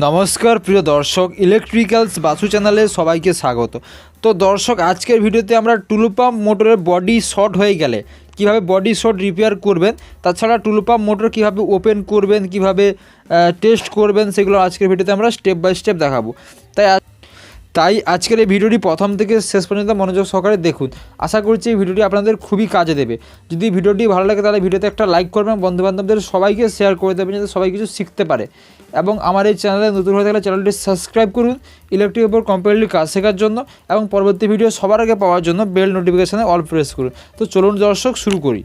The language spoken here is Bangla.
নমস্কার প্রিয় দর্শক, ইলেকট্রিক্যালস বাসু চ্যানেলে সবাইকে স্বাগত। তো দর্শক, আজকের ভিডিওতে আমরা টুলু পাম্প মোটরের বডি শর্ট হয়ে গেলে কিভাবে বডি শর্ট রিপেয়ার করবেন, তাছাড়া টুলু পাম্প মোটর কীভাবে ওপেন করবেন, কিভাবে টেস্ট করবেন, সেগুলো আজকের ভিডিওতে আমরা স্টেপ বাই স্টেপ দেখাবো। তাই আজকের এই ভিডিওটি প্রথম থেকে শেষ পর্যন্ত মনোযোগ সহকারে দেখুন। আশা করছি এই ভিডিওটি আপনাদের খুবই কাজে দেবে। যদি ভিডিওটি ভালো লাগে তাহলে ভিডিওতে একটা লাইক করবেন, বন্ধুবান্ধবদের সবাইকে শেয়ার করে দেবেন যাতে সবাই কিছু শিখতে পারে। এবং আমার এই চ্যানেলে নতুন হয়ে থাকলে চ্যানেলটি সাবস্ক্রাইব করুন ইলেকট্রিকের উপর কম্পিউটারলি কাজ শেখার জন্য, এবং পরবর্তী ভিডিও সবার আগে পাওয়ার জন্য বেল নোটিফিকেশানে অল প্রেস করুন। তো চলুন দর্শক, শুরু করি।